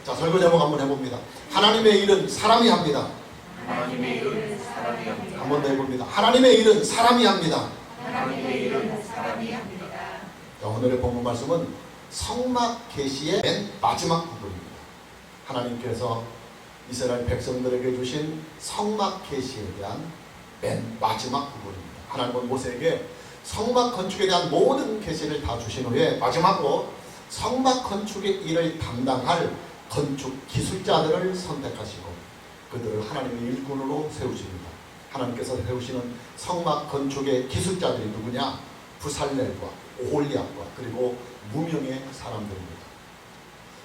자, 설교 제목 한번 해봅니다. 하나님의 일은 사람이 합니다. 하나님의 일은 사람이 합니다. 한 번 더 해봅니다. 하나님의 일은 사람이 합니다. 하나님의 일은 사람이 합니다. 자, 오늘의 본문 말씀은 성막 계시의 맨 마지막 부분입니다. 하나님께서 이스라엘 백성들에게 주신 성막 계시에 대한 맨 마지막 부분입니다. 하나님은 모세에게 성막 건축에 대한 모든 계시를 다 주신 후에 마지막으로 성막 건축의 일을 담당할 건축 기술자들을 선택하시고 그들을 하나님의 일꾼으로 세우십니다. 하나님께서 세우시는 성막 건축의 기술자들이 누구냐? 부살렐과 오홀리압과 그리고 무명의 사람들입니다.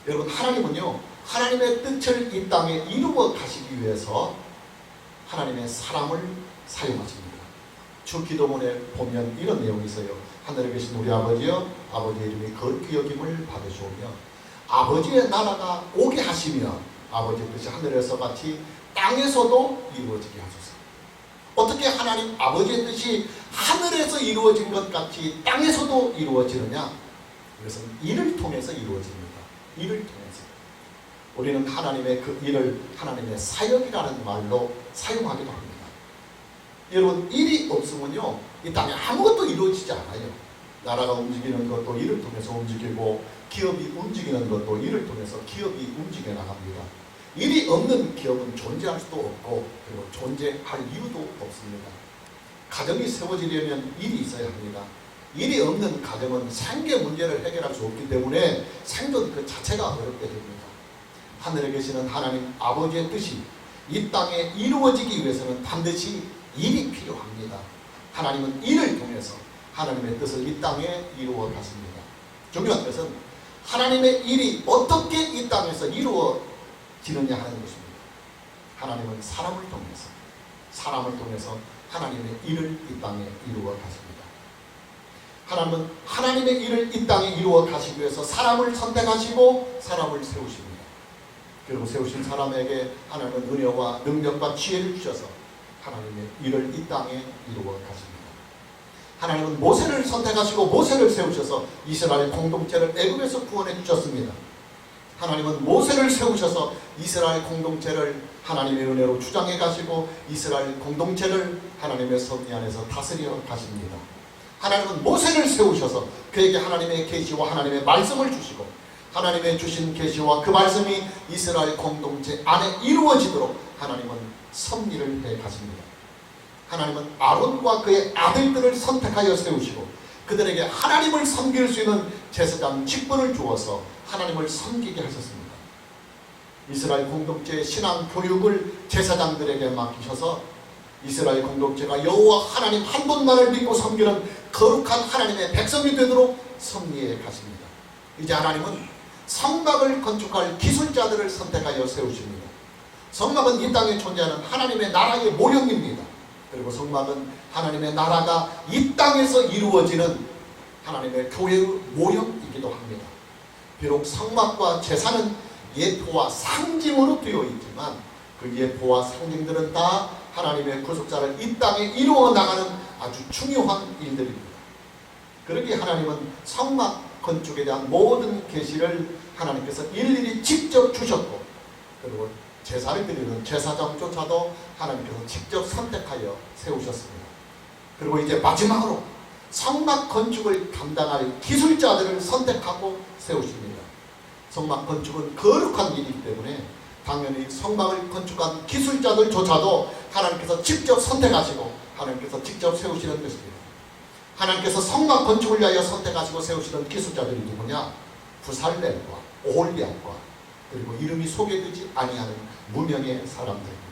여러분, 하나님은요, 하나님의 뜻을 이 땅에 이루어 가시기 위해서 하나님의 사람을 사용하십니다. 주 기도문에 보면 이런 내용이 있어요. 하늘에 계신 우리 아버지여, 아버지의 이름이 거룩히 여김을 받으시오며 아버지의 나라가 오게 하시며 아버지의 뜻이 하늘에서 같이 땅에서도 이루어지게 하소서. 어떻게 하나님 아버지의 뜻이 하늘에서 이루어진 것 같이 땅에서도 이루어지느냐? 그것은 일을 통해서 이루어집니다. 일을 통해서. 우리는 하나님의 그 일을 하나님의 사역이라는 말로 사용하기도 합니다. 여러분, 일이 없으면요, 이 땅에 아무것도 이루어지지 않아요. 나라가 움직이는 것도 일을 통해서 움직이고 기업이 움직이는 것도 일을 통해서 기업이 움직여 나갑니다. 일이 없는 기업은 존재할 수도 없고 그리고 존재할 이유도 없습니다. 가정이 세워지려면 일이 있어야 합니다. 일이 없는 가정은 생계 문제를 해결할 수 없기 때문에 생존 그 자체가 어렵게 됩니다. 하늘에 계시는 하나님 아버지의 뜻이 이 땅에 이루어지기 위해서는 반드시 일이 필요합니다. 하나님은 일을 통해서 하나님의 뜻을 이 땅에 이루어 갔습니다. 중요한 것은 하나님의 일이 어떻게 이 땅에서 이루어지느냐 하는 것입니다. 하나님은 사람을 통해서 하나님의 일을 이 땅에 이루어 가십니다. 하나님은 하나님의 일을 이 땅에 이루어 가시기 위해서 사람을 선택하시고 사람을 세우십니다. 그리고 세우신 사람에게 하나님은 은혜와 능력과 지혜를 주셔서 하나님의 일을 이 땅에 이루어 가십니다. 하나님은 모세를 선택하시고 모세를 세우셔서 이스라엘 공동체를 애굽에서 구원해 주셨습니다. 하나님은 모세를 세우셔서 이스라엘 공동체를 하나님의 은혜로 주장해 가시고 이스라엘 공동체를 하나님의 섭리 안에서 다스려 가십니다. 하나님은 모세를 세우셔서 그에게 하나님의 계시와 하나님의 말씀을 주시고 하나님의 주신 계시와 그 말씀이 이스라엘 공동체 안에 이루어지도록 하나님은 섭리를 해 가십니다. 하나님은 아론과 그의 아들들을 선택하여 세우시고 그들에게 하나님을 섬길 수 있는 제사장 직분을 주어서 하나님을 섬기게 하셨습니다. 이스라엘 공동체의 신앙 교육을 제사장들에게 맡기셔서 이스라엘 공동체가 여호와 하나님 한 분만을 믿고 섬기는 거룩한 하나님의 백성이 되도록 섭리해 가십니다. 이제 하나님은 성막을 건축할 기술자들을 선택하여 세우십니다. 성막은 이 땅에 존재하는 하나님의 나라의 모형입니다. 그리고 성막은 하나님의 나라가 이 땅에서 이루어지는 하나님의 교회의 모형이기도 합니다. 비록 성막과 제사는 예표와 상징으로 되어 있지만 그 예표와 상징들은 다 하나님의 구속사를 이 땅에 이루어 나가는 아주 중요한 일들입니다. 그러기에 하나님은 성막 건축에 대한 모든 계시를 하나님께서 일일이 직접 주셨고 그리고 제사를 드리는 제사장조차도 하나님께서 직접 선택하여 세우셨습니다. 그리고 이제 마지막으로 성막 건축을 담당할 기술자들을 선택하고 세우십니다. 성막 건축은 거룩한 일이기 때문에 당연히 성막을 건축한 기술자들조차도 하나님께서 직접 선택하시고 하나님께서 직접 세우시는 것입니다. 하나님께서 성막 건축을 위하여 선택하시고 세우시는 기술자들이 누구냐? 부살렐과 오홀리압과 그리고 이름이 소개되지 아니하는 무명의 사람들입니다.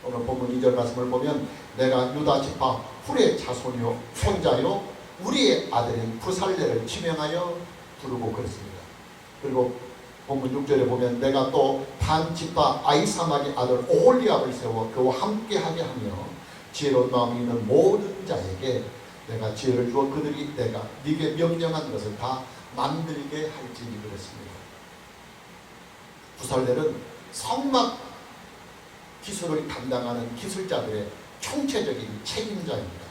오늘 본문 2절 말씀을 보면 내가 유다 지파 훌의 자손이요 손자요 우리의 아들인 부살렐을 지명하여 부르고 그랬습니다. 그리고 본문 6절에 보면 내가 또 단 지파 아히사막의 아들 오홀리압을 세워 그와 함께하게 하며 지혜로운 마음이 있는 모든 자에게 내가 지혜를 주어 그들이 내가 네게 명령한 것을 다 만들게 할지니 그랬습니다. 부살렐은 성막 기술을 담당하는 기술자들의 총체적인 책임자입니다.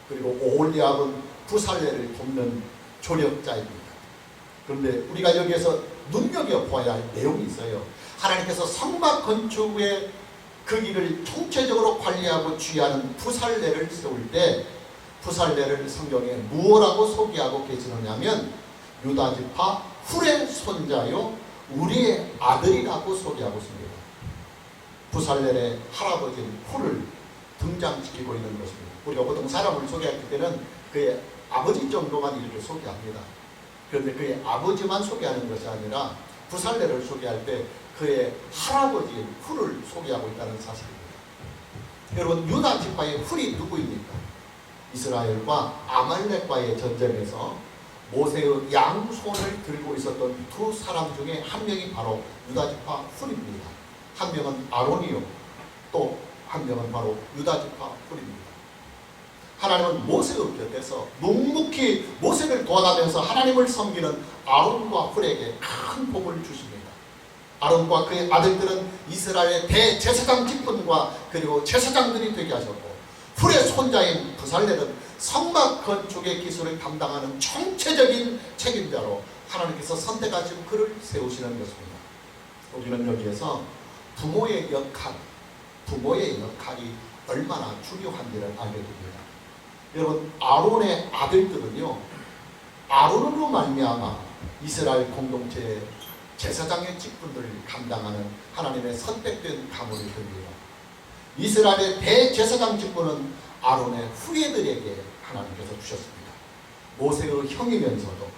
그리고 오홀리압은 부살렐을 돕는 조력자입니다. 그런데 우리가 여기에서 눈여겨봐야 할 내용이 있어요. 하나님께서 성막 건축의 그 일을 총체적으로 관리하고 주의하는 부살레를 세울 때 부살레를 성경에 무엇라고 소개하고 계시느냐면 유다지파 훌의 손자요 우리의 아들이라고 소개하고 있습니다. 부살렐의 할아버지인 훌을 등장시키고 있는 것입니다. 우리가 보통 사람을 소개할 때는 그의 아버지 정도만 이렇게 소개합니다. 그런데 그의 아버지만 소개하는 것이 아니라 부살렐을 소개할 때 그의 할아버지인 훌을 소개하고 있다는 사실입니다. 여러분, 유다 지파의 훌이 누구입니까? 이스라엘과 아말렉과의 전쟁에서 모세의 양손을 들고 있었던 두 사람 중에 한 명이 바로 유다 지파 훌입니다. 한 명은 아론이요, 또 한 명은 바로 유다 지파 훌입니다. 하나님은 모세의 곁에서 묵묵히 모세를 도와가면서 하나님을 섬기는 아론과 훌에게 큰 복을 주십니다. 아론과 그의 아들들은 이스라엘의 대제사장 직분과 그리고 제사장들이 되게 하셨고, 훌의 손자인 부살렐은 성막 건축의 기술을 담당하는 총체적인 책임자로 하나님께서 선택하신 그를 세우시는 것입니다. 우리는 여기에서 부모의 역할이 얼마나 중요한지를 알게 됩니다. 여러분, 아론의 아들들은요, 아론으로 말미암아 이스라엘 공동체의 제사장의 직분들을 감당하는 하나님의 선택된 가문이 됩니다. 이스라엘의 대제사장 직분은 아론의 후예들에게 하나님께서 주셨습니다. 모세의 형이면서도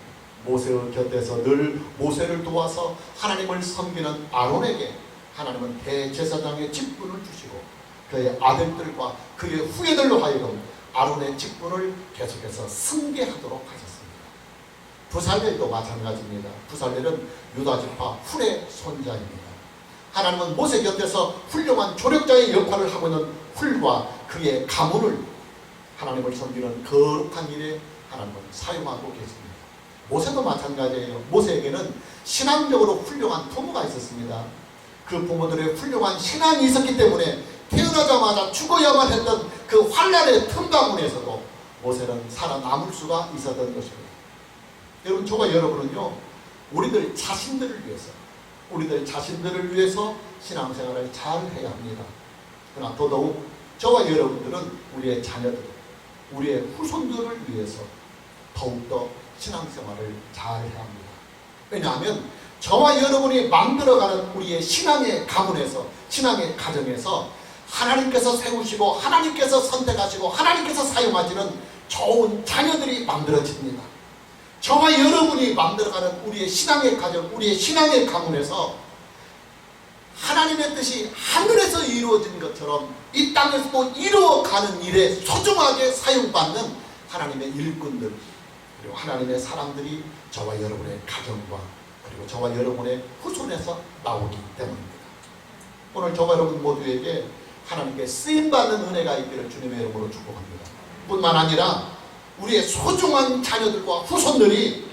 모세의 곁에서 늘 모세를 도와서 하나님을 섬기는 아론에게 하나님은 대제사장의 직분을 주시고 그의 아들들과 그의 후예들로 하여금 아론의 직분을 계속해서 승계하도록 하셨습니다. 부살렐도 마찬가지입니다. 부살렐은 유다지파 훌의 손자입니다. 하나님은 모세 곁에서 훌륭한 조력자의 역할을 하고 있는 훌과 그의 가문을 하나님을 섬기는 거룩한 일에 하나님은 사용하고 계십니다. 모세도 마찬가지예요. 모세에게는 신앙적으로 훌륭한 부모가 있었습니다. 그 부모들의 훌륭한 신앙이 있었기 때문에 태어나자마자 죽어야만 했던 그 환난의 틈 가운데서도 모세는 살아남을 수가 있었던 것입니다. 여러분, 저와 여러분은요, 우리들 자신들을 위해서 신앙생활을 잘 해야 합니다. 그러나 더더욱 저와 여러분들은 우리의 자녀들, 우리의 후손들을 위해서 더욱더 신앙생활을 잘 해야 합니다. 왜냐하면 저와 여러분이 만들어가는 우리의 신앙의 가문에서, 신앙의 가정에서 하나님께서 세우시고 하나님께서 선택하시고 하나님께서 사용하시는 좋은 자녀들이 만들어집니다. 저와 여러분이 만들어가는 우리의 신앙의 가정, 우리의 신앙의 가문에서 하나님의 뜻이 하늘에서 이루어진 것처럼 이 땅에서도 이루어가는 일에 소중하게 사용받는 하나님의 일꾼들, 그리고 하나님의 사람들이 저와 여러분의 가정과 그리고 저와 여러분의 후손에서 나오기 때문입니다. 오늘 저와 여러분 모두에게 하나님께 쓰임받는 은혜가 있기를 주님의 이름으로 축복합니다. 뿐만 아니라 우리의 소중한 자녀들과 후손들이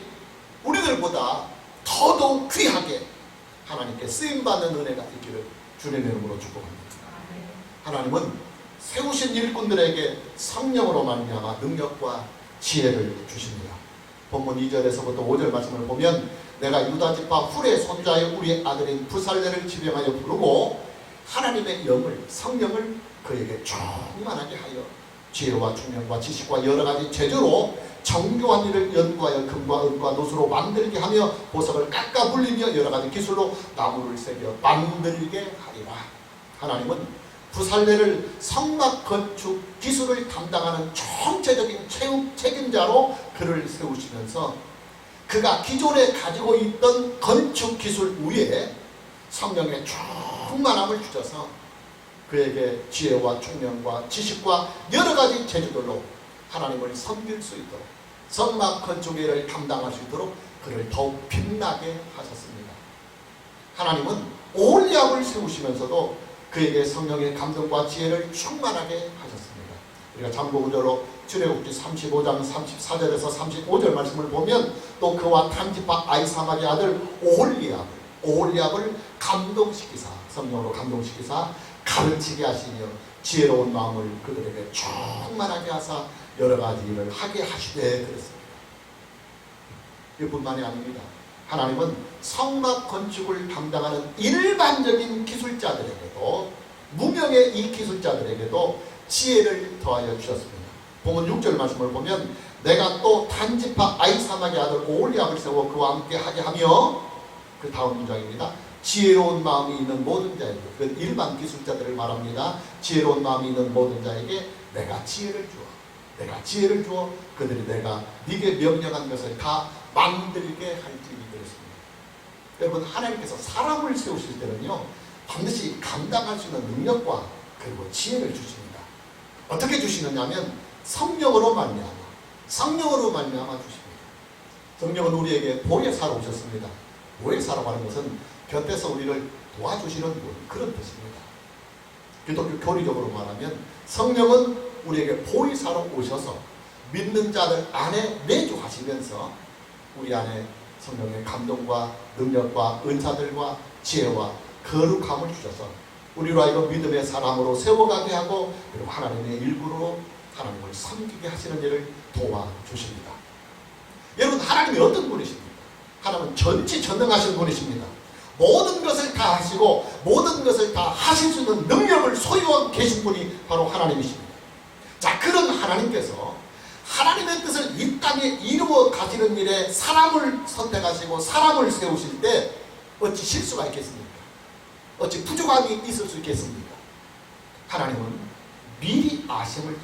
우리들보다 더더욱 귀하게 하나님께 쓰임받는 은혜가 있기를 주님의 이름으로 축복합니다. 하나님은 세우신 일꾼들에게 성령으로 말미암아 능력과 지혜를 주십니다. 본문 2절에서부터 5절 말씀을 보면 내가 유다지파 훌의 손자의 우리의 아들인 부살렐을 지명하여 부르고 하나님의 영을, 성령을 그에게 충만하게 하여 지혜와 총명과 지식과 여러가지 재주로 정교한 일을 연구하여 금과 은과 노수로 만들게 하며 보석을 깎아 불리며 여러가지 기술로 나무를 새겨 만들게 하리라. 하나님은 부살렐을 성막 건축 기술을 담당하는 총체적인 책임자로 그를 세우시면서 그가 기존에 가지고 있던 건축 기술 위에 성령의 충만함을 주셔서 그에게 지혜와 총명과 지식과 여러가지 재주들로 하나님을 섬길 수 있도록 성막 건축의 일을 감당할 수 있도록 그를 더욱 빛나게 하셨습니다. 하나님은 오홀리압을 세우시면서도 그에게 성령의 감동과 지혜를 충만하게 하셨습니다. 우리가 참고구절로 출애굽기 35장 34절에서 35절 말씀을 보면 또 그와 탄지파 아이사막의 아들 오홀리압을 감동시키사, 성령으로 감동시키사 가르치게 하시며 지혜로운 마음을 그들에게 충만하게 하사 여러가지 일을 하게 하시되 그랬습니다. 이뿐만이 아닙니다. 하나님은 성막 건축을 담당하는 일반적인 기술자들에게도, 무명의 이 기술자들에게도 지혜를 더하여 주셨습니다. 본문 6절 말씀을 보면 내가 또 단지파 아히사막의 아들 오홀리압을 세워 그와 함께 하게 하며, 그 다음 문장입니다. 지혜로운 마음이 있는 모든 자에게, 그 일반 기술자들을 말합니다. 지혜로운 마음이 있는 모든 자에게 내가 지혜를 주어 그들이 내가 네게 명령한 것을 다 만들게 할지니 그랬습니다. 여러분, 하나님께서 사람을 세우실 때는요 반드시 감당할 수 있는 능력과 그리고 지혜를 주십니다. 어떻게 주시느냐 하면 성령으로 말미암아 주십니다. 성령은 우리에게 보혜사로 오셨습니다. 보혜사라고 하는 것은 곁에서 우리를 도와주시는 분, 그런 뜻입니다. 기독교 교리적으로 말하면 성령은 우리에게 보혜사로 오셔서 믿는 자들 안에 내주하시면서 우리 안에 성령의 감동과 능력과 은사들과 지혜와 거룩함을 주셔서 우리로 하여금 믿음의 사람으로 세워가게 하고, 그리고 하나님의 일부로 하나님을 섬기게 하시는 일을 도와주십니다. 여러분, 하나님이 어떤 분이십니까? 하나님은 전지전능하신 분이십니다. 모든 것을 다 하시고 모든 것을 다 하실 수 있는 능력을 소유하고 계신 분이 바로 하나님이십니다. 자, 그런 하나님께서 하나님의 뜻을 이 땅에 이루어 가시는 일에 사람을 선택하시고 사람을 세우실 때 어찌 실수가 있겠습니까? 어찌 부족함이 있을 수 있겠습니까? 하나님은 미리 아심을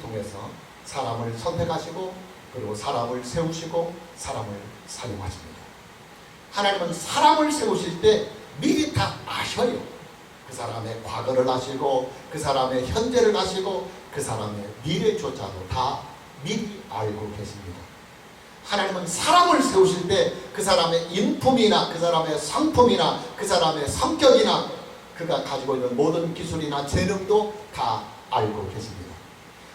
통해서 사람을 선택하시고 그리고 사람을 세우시고 사람을 사용하십니다. 하나님은 사람을 세우실 때 미리 다 아셔요. 그 사람의 과거를 아시고 그 사람의 현재를 아시고 그 사람의 미래조차도 다 미리 알고 계십니다. 하나님은 사람을 세우실 때 그 사람의 인품이나 그 사람의 성품이나 그 사람의 성격이나 그가 가지고 있는 모든 기술이나 재능도 다 알고 계십니다.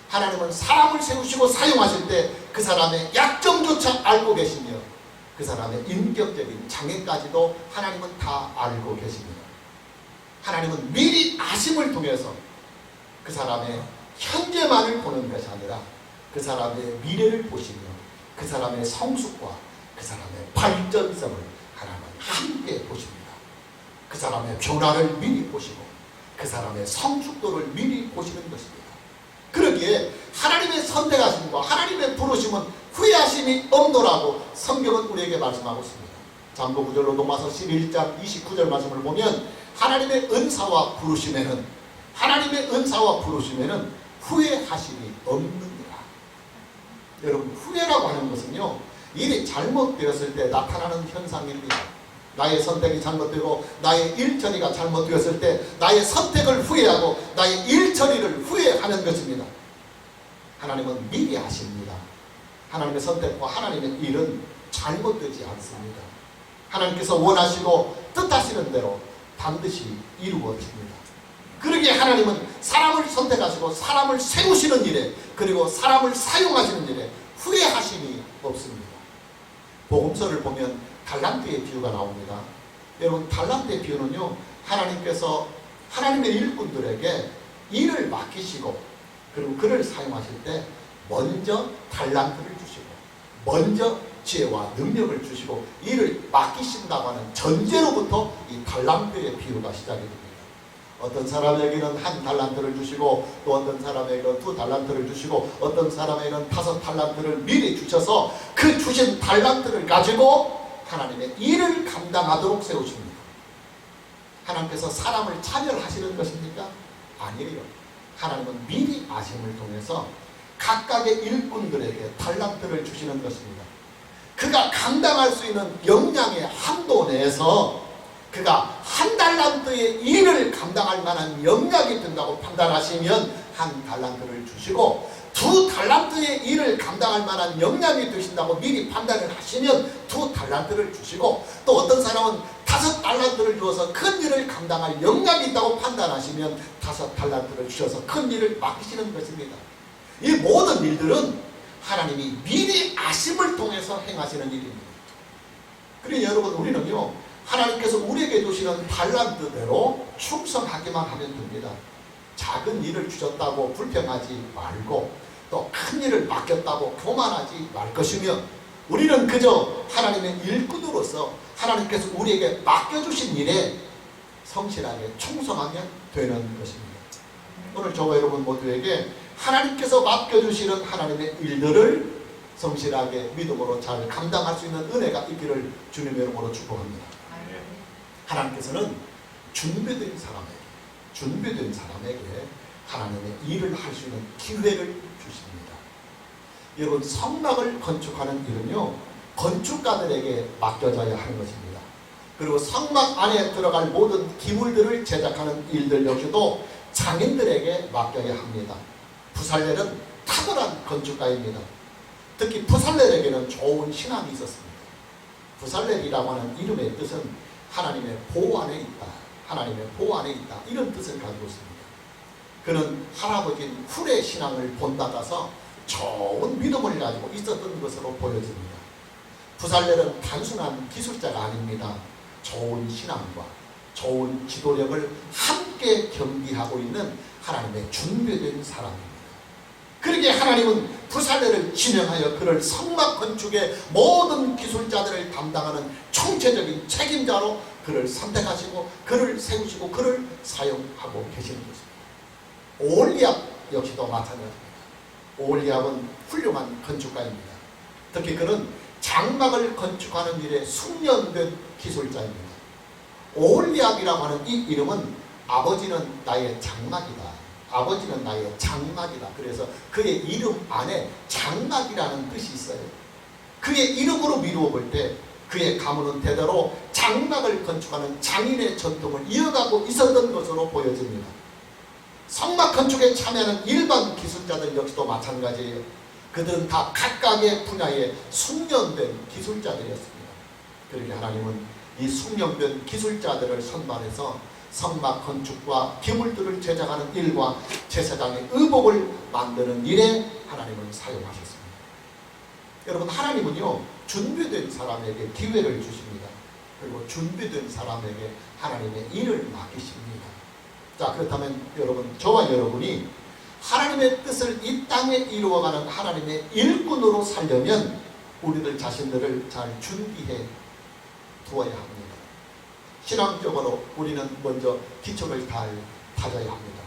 하나님은 사람을 세우시고 사용하실 때 그 사람의 약점조차 알고 계시며 그 사람의 인격적인 장애까지도 하나님은 다 알고 계십니다. 하나님은 미리 아심을 통해서 그 사람의 현재만을 보는 것이 아니라 그 사람의 미래를 보시며 그 사람의 성숙과 그 사람의 발전성을 하나님은 함께 보십니다. 그 사람의 변화를 미리 보시고 그 사람의 성숙도를 미리 보시는 것입니다. 그러기에 하나님의 선택하심과 하나님의 부르심은 후회하심이 없노라고 성경은 우리에게 말씀하고 있습니다. 잠언 9절로 로마서 11장 29절 말씀을 보면 하나님의 은사와 부르심에는 후회하심이 없느니라. 여러분, 후회라고 하는 것은요 일이 잘못되었을 때 나타나는 현상입니다. 나의 선택이 잘못되고 나의 일처리가 잘못되었을 때 나의 선택을 후회하고 나의 일처리를 후회하는 것입니다. 하나님은 미리 아십니다. 하나님의 선택과 하나님의 일은 잘못되지 않습니다. 하나님께서 원하시고 뜻하시는 대로 반드시 이루어집니다. 그러기에 하나님은 사람을 선택하시고 사람을 세우시는 일에 그리고 사람을 사용하시는 일에 후회하심이 없습니다. 복음서를 보면 달란트의 비유가 나옵니다. 여러분, 달란트의 비유는요 하나님께서 하나님의 일꾼들에게 일을 맡기시고 그리고 그를 사용하실 때 먼저 달란트를 주시고 먼저 지혜와 능력을 주시고 일을 맡기신다고 하는 전제로부터 이 달란트의 비유가 시작이 됩니다. 어떤 사람에게는 1달란트를 주시고 또 어떤 사람에게는 2달란트를 주시고 어떤 사람에게는 5달란트를 미리 주셔서 그 주신 달란트를 가지고 하나님의 일을 감당하도록 세우십니다. 하나님께서 사람을 차별하시는 것입니까? 아니에요. 하나님은 미리 아심을 통해서 각각의 일꾼들에게 달란트를 주시는 것입니다. 그가 감당할 수 있는 역량의 한도 내에서 그가 1달란트의 일을 감당할 만한 역량이 된다고 판단하시면 1달란트를 주시고 2달란트의 일을 감당할 만한 역량이 되신다고 미리 판단을 하시면 2달란트를 주시고 또 어떤 사람은 5달란트를 주어서 큰 일을 감당할 역량이 있다고 판단하시면 5달란트를 주셔서 큰 일을 맡기시는 것입니다. 이 모든 일들은 하나님이 미리 아심을 통해서 행하시는 일입니다. 그러니 여러분, 우리는요 하나님께서 우리에게 주시는 달란트대로 충성하기만 하면 됩니다. 작은 일을 주셨다고 불평하지 말고 또 큰 일을 맡겼다고 교만하지 말 것이며 우리는 그저 하나님의 일꾼으로서 하나님께서 우리에게 맡겨주신 일에 성실하게 충성하면 되는 것입니다. 오늘 저와 여러분 모두에게 하나님께서 맡겨주시는 하나님의 일들을 성실하게 믿음으로 잘 감당할 수 있는 은혜가 있기를 주님의 이름으로 축복합니다. 하나님께서는 준비된 사람에게 하나님의 일을 할 수 있는 기회를 주십니다. 여러분, 성막을 건축하는 일은요, 건축가들에게 맡겨져야 하는 것입니다. 그리고 성막 안에 들어갈 모든 기물들을 제작하는 일들 역시도 장인들에게 맡겨야 합니다. 부살렐은 탁월한 건축가입니다. 특히 부살렐에게는 좋은 신앙이 있었습니다. 부살렐이라고 하는 이름의 뜻은 하나님의 보호 안에 있다, 하나님의 보호 안에 있다, 이런 뜻을 가지고 있습니다. 그는 할아버지인 훌의 신앙을 본받아서 좋은 믿음을 가지고 있었던 것으로 보여집니다. 부살렐은 단순한 기술자가 아닙니다. 좋은 신앙과 좋은 지도력을 함께 겸비하고 있는 하나님의 준비된 사람입니다. 그러기에 하나님은 부살렐을 지명하여 그를 성막 건축의 모든 기술자들을 담당하는 총체적인 책임자로 그를 선택하시고 그를 세우시고 그를 사용하고 계시는 것입니다. 오홀리압 역시도 마찬가지입니다. 오홀리압은 훌륭한 건축가입니다. 특히 그는 장막을 건축하는 일에 숙련된 기술자입니다. 오홀리압이라고 하는 이 이름은 아버지는 나의 장막이다, 아버지는 나의 장막이다. 그래서 그의 이름 안에 장막이라는 뜻이 있어요. 그의 이름으로 미루어 볼 때 그의 가문은 대대로 장막을 건축하는 장인의 전통을 이어가고 있었던 것으로 보여집니다. 성막 건축에 참여하는 일반 기술자들 역시도 마찬가지예요. 그들은 다 각각의 분야에 숙련된 기술자들이었습니다. 그러기 하나님은 이 숙련된 기술자들을 선발해서 성막 건축과 기물들을 제작하는 일과 제사장의 의복을 만드는 일에 하나님을 사용하셨습니다. 여러분, 하나님은요, 준비된 사람에게 기회를 주십니다. 그리고 준비된 사람에게 하나님의 일을 맡기십니다. 자, 그렇다면 여러분, 저와 여러분이 하나님의 뜻을 이 땅에 이루어가는 하나님의 일꾼으로 살려면 우리들 자신들을 잘 준비해 두어야 합니다. 신앙적으로 우리는 먼저 기초를 잘 다져야 합니다.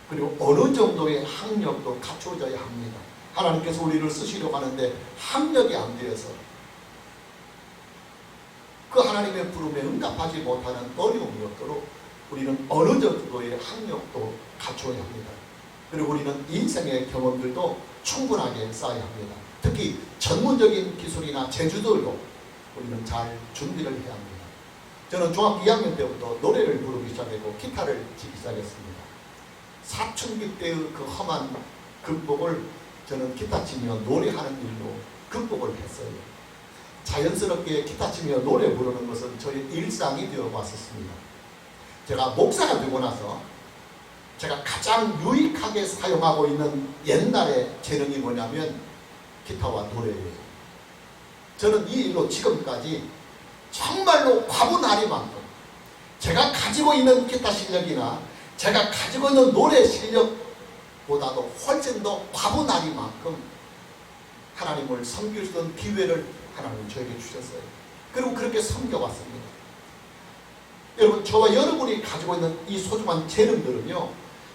그리고 어느 정도의 학력도 갖춰져야 합니다. 하나님께서 우리를 쓰시려고 하는데 학력이 안 되어서 그 하나님의 부름에 응답하지 못하는 어려움이 없도록 우리는 어느 정도의 학력도 갖춰야 합니다. 그리고 우리는 인생의 경험들도 충분하게 쌓아야 합니다. 특히 전문적인 기술이나 재주들도 우리는 잘 준비를 해야 합니다. 저는 중학교 2학년 때부터 노래를 부르기 시작했고 기타를 치기 시작했습니다. 사춘기 때의 그 험한 극복을 저는 기타 치며 노래하는 일로 극복을 했어요. 자연스럽게 기타 치며 노래 부르는 것은 저의 일상이 되어 왔었습니다. 제가 목사가 되고 나서 제가 가장 유익하게 사용하고 있는 옛날의 재능이 뭐냐면 기타와 노래예요. 저는 이 일로 지금까지 정말로 과분하리만큼 제가 가지고 있는 기타 실력이나 제가 가지고 있는 노래 실력보다도 훨씬 더 과분하리만큼 하나님을 섬길 수 있는 기회를 하나님은 저에게 주셨어요. 그리고 그렇게 섬겨왔습니다. 여러분, 저와 여러분이 가지고 있는 이 소중한 재능들은요,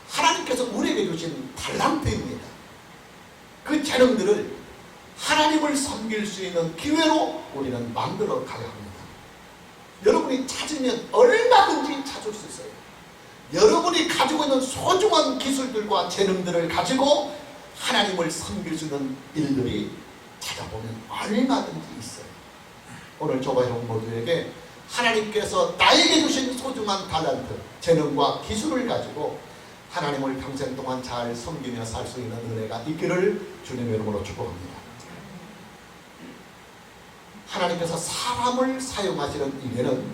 하나님께서 우리에게 주신 달란트입니다. 그 재능들을 하나님을 섬길 수 있는 기회로 우리는 만들어 가야 합니다. 여러분이 찾으면 얼마든지 찾을 수 있어요. 여러분이 가지고 있는 소중한 기술들과 재능들을 가지고 하나님을 섬길 수 있는 일들이 찾아보면 얼마든지 있어요. 오늘 저와 여러분 모두에게 하나님께서 나에게 주신 소중한 달란트, 재능과 기술을 가지고 하나님을 평생 동안 잘 섬기며 살 수 있는 은혜가 있기를 주님의 이름으로 축복합니다. 하나님께서 사람을 사용하시는 일에는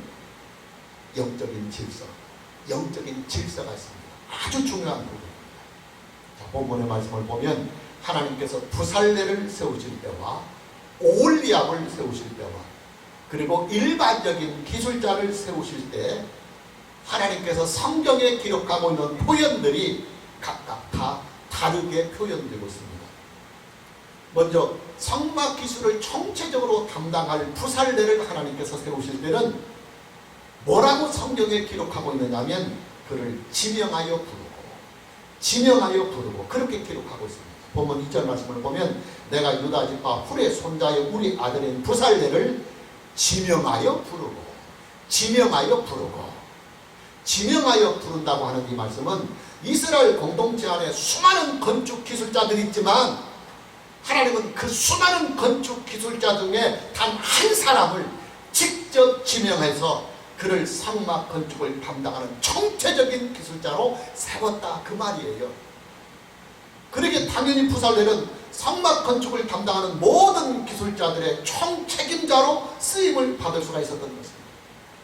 영적인 질서, 영적인 질서가 있습니다. 아주 중요한 부분입니다. 자, 본문의 말씀을 보면 하나님께서 부살렐을 세우실 때와 오홀리압을 세우실 때와 그리고 일반적인 기술자를 세우실 때 하나님께서 성경에 기록하고 있는 표현들이 각각 다 다르게 표현되고 있습니다. 먼저 성막 기술을 총체적으로 담당할 부살레를 하나님께서 세우실 때는 뭐라고 성경에 기록하고 있느냐면 그를 지명하여 부르고 그렇게 기록하고 있습니다. 본문 2절 말씀을 보면 내가 유다 지파 훌의 손자의 우리 아들인 부살레를 지명하여 부른다고 하는 이 말씀은 이스라엘 공동체 안에 수많은 건축 기술자들이 있지만 하나님은 그 수많은 건축 기술자 중에 단 한 사람을 직접 지명해서 그를 성막 건축을 담당하는 총체적인 기술자로 세웠다 그 말이에요. 그러기에 당연히 부살렐은 성막 건축을 담당하는 모든 기술자들의 총책임자로 쓰임을 받을 수가 있었던 것입니다.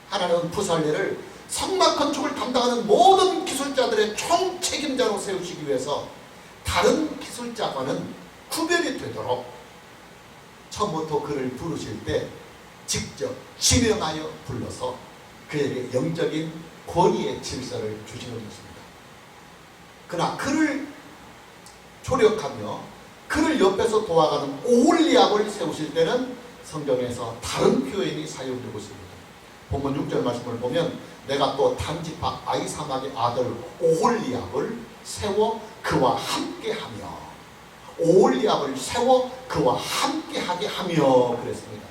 하나님은 부살렐을 성막 건축을 담당하는 모든 기술자들의 총책임자로 세우시기 위해서 다른 기술자와는 구별이 되도록 처음부터 그를 부르실 때 직접 지명하여 불러서 그에게 영적인 권위의 질서를 주시는 것입니다. 그러나 그를 조력하며 그를 옆에서 도와가는 오홀리압을 세우실 때는 성경에서 다른 표현이 사용되고 있습니다. 본문 6절 말씀을 보면 내가 또 단지파 아히사막의 아들 오홀리압을 세워 그와 함께하며 그랬습니다.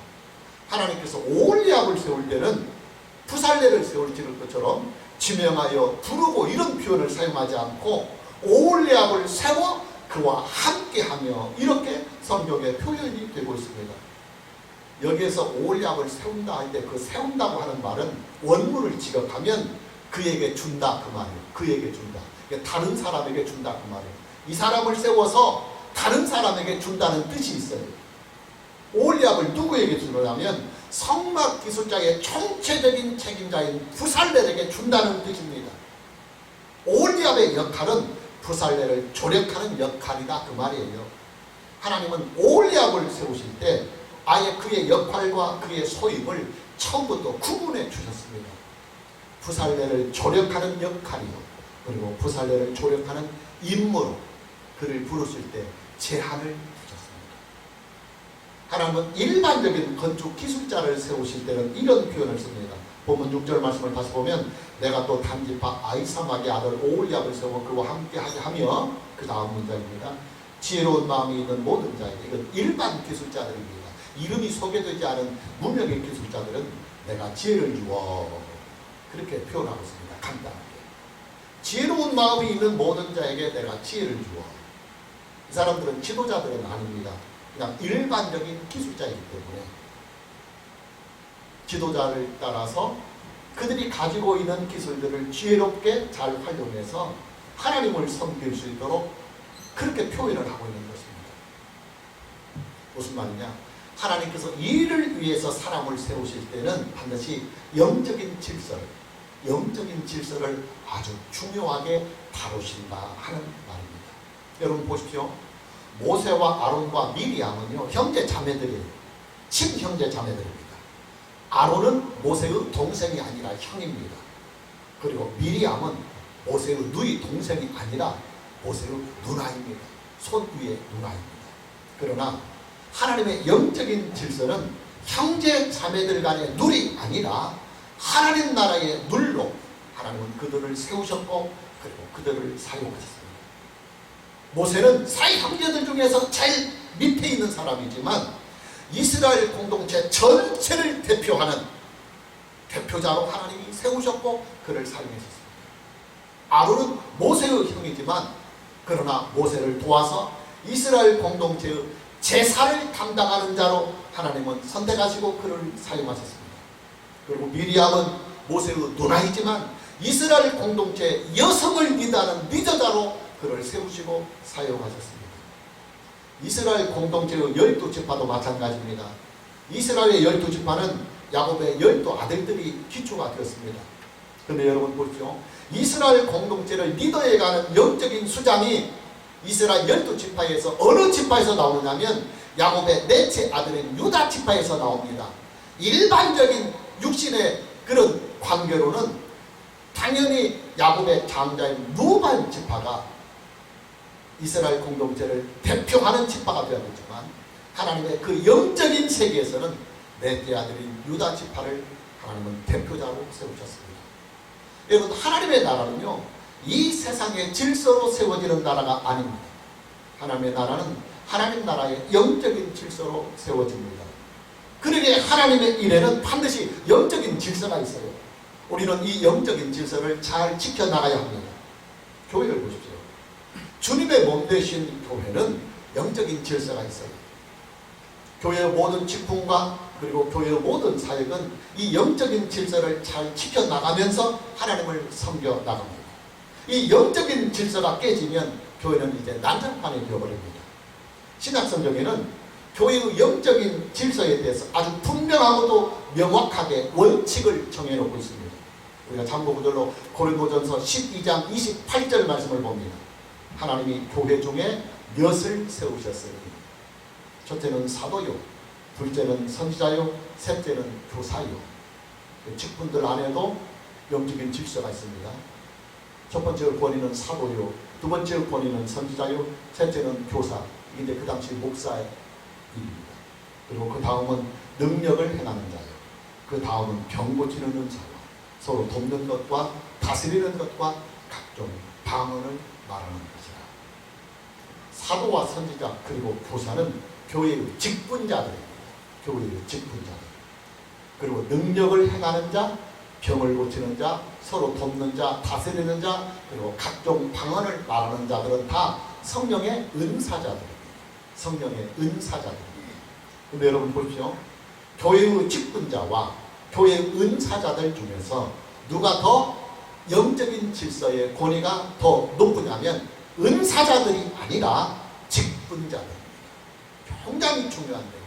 하나님께서 오홀리압을 세울 때는 부살레를 세울 것처럼 지명하여 부르고 이런 표현을 사용하지 않고 오홀리압을 세워 그와 함께하며 이렇게 성경에 표현이 되고 있습니다. 여기에서 오홀리압을 세운다 할 때 그 세운다고 하는 말은 원문을 지각하면 그에게 준다 그 말이에요. 그에게 준다. 다른 사람에게 준다 그 말이에요. 이 사람을 세워서 다른 사람에게 준다는 뜻이 있어요. 오홀리압을 누구에게 주느냐면 성막 기술자의 총체적인 책임자인 부살렐에게 준다는 뜻입니다. 오홀리압의 역할은 부살렐을 조력하는 역할이다 그 말이에요. 하나님은 오홀리압을 세우실 때 아예 그의 역할과 그의 소임을 처음부터 구분해 주셨습니다. 부살렐을 조력하는 역할이요 그리고 부살렐을 조력하는 임무로 그를 부르실 때 제한을 두셨습니다. 하나님은 일반적인 건축 기술자를 세우실 때는 이런 표현을 씁니다. 본문 6절 말씀을 다시 보면 내가 또 단지파 아히사막의 아들 오홀리압을 세워 그와 함께하게 하며 그 다음 문장입니다. 지혜로운 마음이 있는 모든 자에게 이건 일반 기술자들입니다. 이름이 소개되지 않은 무명의 기술자들은 내가 지혜를 주어 그렇게 표현하고 있습니다. 간단하게 지혜로운 마음이 있는 모든 자에게 내가 지혜를 주어. 이 사람들은 지도자들은 아닙니다. 그냥 일반적인 기술자이기 때문에 지도자를 따라서 그들이 가지고 있는 기술들을 지혜롭게 잘 활용해서 하나님을 섬길 수 있도록 그렇게 표현을 하고 있는 것입니다. 무슨 말이냐? 하나님께서 일을 위해서 사람을 세우실 때는 반드시 영적인 질서를 아주 중요하게 다루신다 하는 말입니다. 여러분 보십시오. 모세와 아론과 미리암은요 형제 자매들이에요. 친형제 자매들입니다. 아론은 모세의 동생이 아니라 형입니다. 그리고 미리암은 모세의 누이 동생이 아니라 모세의 누나입니다. 손 위의 누나입니다. 그러나 하나님의 영적인 질서는 형제 자매들 간의 눌이 아니라 하나님 나라의 눌로 하나님은 그들을 세우셨고 그리고 그들을 사용하셨습니다. 모세는 사이 형제들 중에서 제일 밑에 있는 사람이지만 이스라엘 공동체 전체를 대표하는 대표자로 하나님이 세우셨고 그를 사용하셨습니다. 아론은 모세의 형이지만 그러나 모세를 도와서 이스라엘 공동체의 제사를 담당하는 자로 하나님은 선택하시고 그를 사용하셨습니다. 그리고 미리암은 모세의 누나이지만 이스라엘 공동체 여성을 리드하는 리더자로 그를 세우시고 사용하셨습니다. 이스라엘 공동체의 12지파도 마찬가지입니다. 이스라엘의 12지파는 야곱의 12아들들이 기초가 되었습니다. 그런데 여러분 보십시오. 이스라엘 공동체를 리더해가는 영적인 수장이 이스라엘 12지파에서 어느 지파에서 나오느냐면 야곱의 넷째 아들인 유다 지파에서 나옵니다. 일반적인 육신의 그런 관계로는 당연히 야곱의 장자인 루반 지파가 이스라엘 공동체를 대표하는 지파가 되었지만 하나님의 그 영적인 세계에서는 넷째 아들인 유다 지파를 하나님은 대표자로 세우셨습니다. 여러분, 하나님의 나라는요, 이 세상의 질서로 세워지는 나라가 아닙니다. 하나님의 나라는 하나님 나라의 영적인 질서로 세워집니다. 그러기에 하나님의 일에는 반드시 영적인 질서가 있어요. 우리는 이 영적인 질서를 잘 지켜나가야 합니다. 교회를 보십시오. 주님의 몸 되신 교회는 영적인 질서가 있어요. 교회의 모든 직분과 그리고 교회의 모든 사역은 이 영적인 질서를 잘 지켜나가면서 하나님을 섬겨나갑니다. 이 영적인 질서가 깨지면 교회는 이제 난장판이 되어버립니다. 신약성경에는 교회의 영적인 질서에 대해서 아주 분명하고도 명확하게 원칙을 정해놓고 있습니다. 우리가 참고구절로 고린도전서 12장 28절 말씀을 봅니다. 하나님이 교회 중에 몇을 세우셨으니 첫째는 사도요, 둘째는 선지자요, 셋째는 교사요. 직분들 안에도 영적인 질서가 있습니다. 첫 번째 권위는 사도요, 두 번째 권위는 선지자요, 셋째는 교사. 이게 이제 그 당시 목사의 일입니다. 그리고 그 다음은 능력을 행하는 자요, 그 다음은 병 고치는 은사와 서로 돕는 것과 다스리는 것과 각종 방언을 말하는 것이라. 사도와 선지자 그리고 교사는 교회의 직분자들입니다. 교회의 직분자들. 그리고 능력을 행하는 자, 병을 고치는 자, 서로 돕는 자, 다스리는 자, 그리고 각종 방언을 말하는 자들은 다 성령의 은사자들입니다. 성령의 은사자들입니다. 근데 여러분 보십시오. 교회의 직분자와 교회의 은사자들 중에서 누가 더 영적인 질서의 권위가 더 높으냐면 은사자들이 아니라 직분자들입니다. 굉장히 중요한点.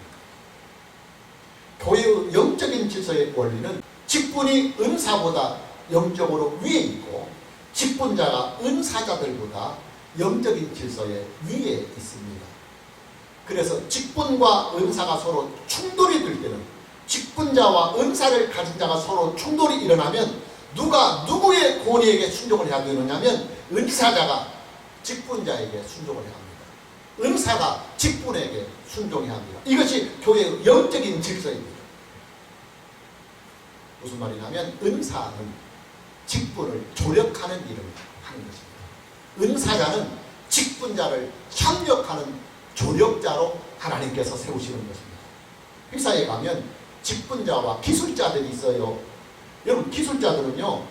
교회의 영적인 질서의 원리는 직분이 은사보다 영적으로 위에 있고 직분자가 은사자들보다 영적인 질서의 위에 있습니다. 그래서 직분과 은사가 서로 충돌이 될 때는, 직분자와 은사를 가진 자가 서로 충돌이 일어나면 누가 누구의 권위에게 순종을 해야 되느냐면 은사자가 직분자에게 순종을 해야 합니다. 은사가 직분에게 순종해야 합니다. 이것이 교회의 영적인 질서입니다. 무슨 말이냐면 은사는 직분을 조력하는 일을 하는 것입니다. 은사자는 직분자를 협력하는 조력자로 하나님께서 세우시는 것입니다. 회사에 가면 직분자와 기술자들이 있어요. 여러분, 기술자들은요,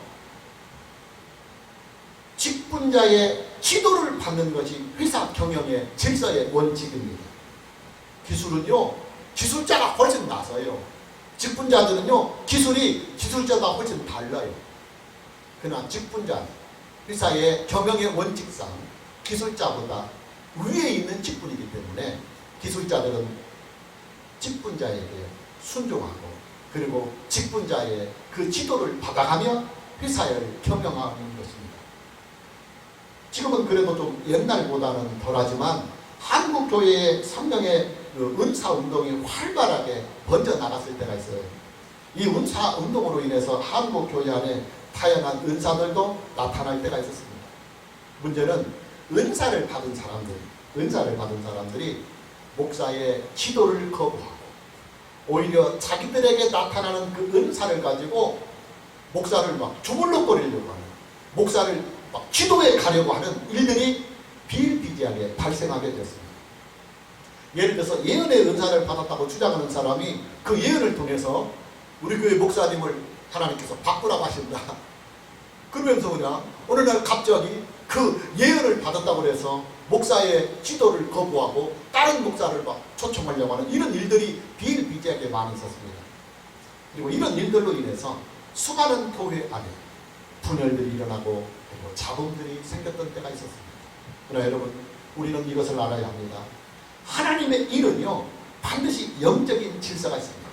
직분자의 지도를 받는 것이 회사 경영의 질서의 원칙입니다. 기술은요, 기술자가 훨씬 나서요. 직분자들은요, 기술이 기술자가 훨씬 달라요. 그러나 직분자는 회사의 경영의 원칙상 기술자보다 위에 있는 직분이기 때문에 기술자들은 직분자에게 순종하고 그리고 직분자의 그 지도를 받아가며 회사를 경영하는 것입니다. 지금은 그래도 좀 옛날보다는 덜하지만 한국 교회의 성령의 은사 운동이 활발하게 번져 나갔을 때가 있어요. 이 은사 운동으로 인해서 한국 교회 안에 다양한 은사들도 나타날 때가 있었습니다. 문제는 은사를 받은 사람들이 목사의 지도를 거부하고 오히려 자기들에게 나타나는 그 은사를 가지고 목사를 막 주물럭거리려고 하는, 목사를 막 기도해 가려고 하는 일들이 비일비재하게 발생하게 되었습니다. 예를 들어서 예언의 은사를 받았다고 주장하는 사람이 그 예언을 통해서 우리 교회 목사님을 하나님께서 바꾸라고 하신다. 그러면서 그냥 어느 날 갑자기 그 예언을 받았다고 해서 목사의 지도를 거부하고 다른 목사를 막 초청하려고 하는 이런 일들이 비일비재하게 많이 있었습니다. 그리고 이런 일들로 인해서 수많은 교회 안에 분열들이 일어나고 그리고 잡음들이 생겼던 때가 있었습니다. 그러나 여러분, 우리는 이것을 알아야 합니다. 하나님의 일은요, 반드시 영적인 질서가 있습니다.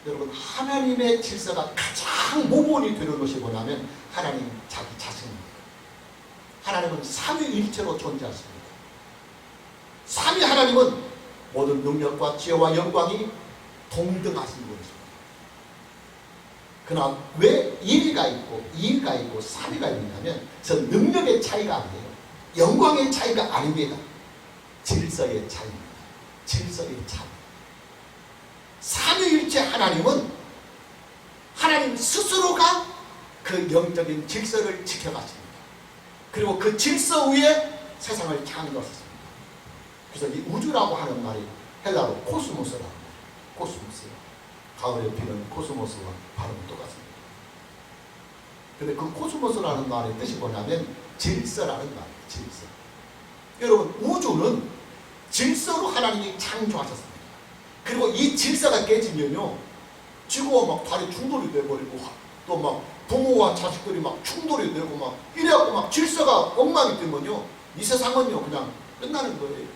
여러분, 하나님의 질서가 가장 모본이 되는 것이 뭐냐면 하나님 자기 자신입니다. 하나님은 삼위일체로 존재하십니다. 삼위 하나님은 모든 능력과 지혜와 영광이 동등하신 분이십니다. 그러나 왜 1위가 있고 2위가 있고 3위가 있냐면 저 능력의 차이가 아니에요. 영광의 차이가 아닙니다. 질서의 차이입니다. 질서의 차이. 삼위일체 하나님은 하나님 스스로가 그 영적인 질서를 지켜가십니다. 그리고 그 질서 위에 세상을 창조하셨습니다. 그래서 이 우주라고 하는 말이 헬라로 코스모스라는 말이에요. 코스모스. 가을에 피는 코스모스와 발음이 똑같습니다. 근데 그 코스모스라는 말의 뜻이 뭐냐면 질서라는 말이에요. 질서. 여러분, 우주는 질서로 하나님이 창조하셨습니다. 그리고 이 질서가 깨지면요, 지구와 막 다리 충돌이 돼버리고, 또 막 부모와 자식들이 막 충돌이 되고 막 이래갖고 막 질서가 엉망이 되면요, 이 세상은요 그냥 끝나는 거예요.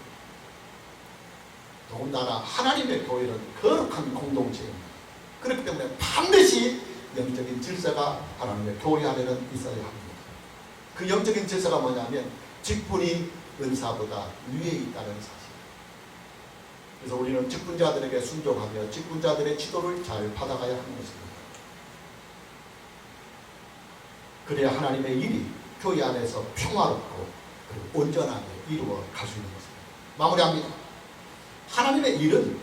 더군다나 하나님의 교회는 거룩한 공동체입니다. 그렇기 때문에 반드시 영적인 질서가 하나님의 교회 안에는 있어야 합니다. 그 영적인 질서가 뭐냐면 직분이 은사보다 위에 있다는 사실. 그래서 우리는 직분자들에게 순종하며 직분자들의 지도를 잘 받아가야 하는 것입니다. 그래야 하나님의 일이 교회 안에서 평화롭고 그리고 온전하게 이루어 갈 수 있는 것입니다. 마무리합니다. 하나님의 일은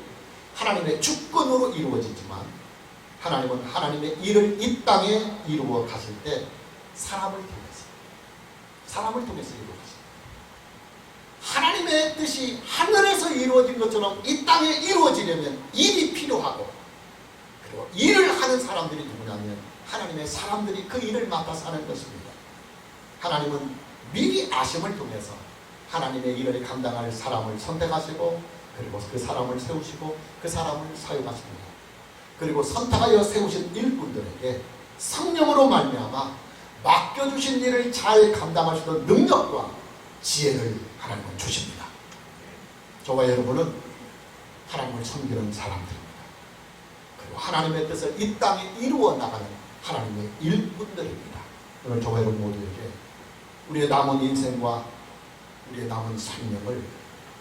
하나님의 주권으로 이루어지지만 하나님은 하나님의 일을 이 땅에 이루어 가실 때 사람을 통해서 이루어 가십니다. 하나님의 뜻이 하늘에서 이루어진 것처럼 이 땅에 이루어지려면 일이 필요하고, 그리고 일을 하는 사람들이 누구냐면 하나님의 사람들이 그 일을 맡아서 하는 것입니다. 하나님은 미리 아심을 통해서 하나님의 일을 감당할 사람을 선택하시고, 그리고 그 사람을 세우시고 그 사람을 사용하십니다. 그리고 선택하여 세우신 일꾼들에게 성령으로 말미암아 맡겨주신 일을 잘 감당할 수 있는 능력과 지혜를 하나님은 주십니다. 저와 여러분은 하나님을 섬기는 사람들입니다. 그리고 하나님의 뜻을 이 땅에 이루어 나가는 하나님의 일꾼들입니다. 오늘 저와 여러분 모두에게 우리의 남은 인생과 우리의 남은 생명을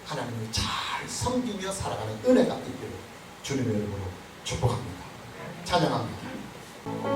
하나님을 잘 섬기며 살아가는 은혜가 있기를 주님의 이름으로 축복합니다. 찬양합니다.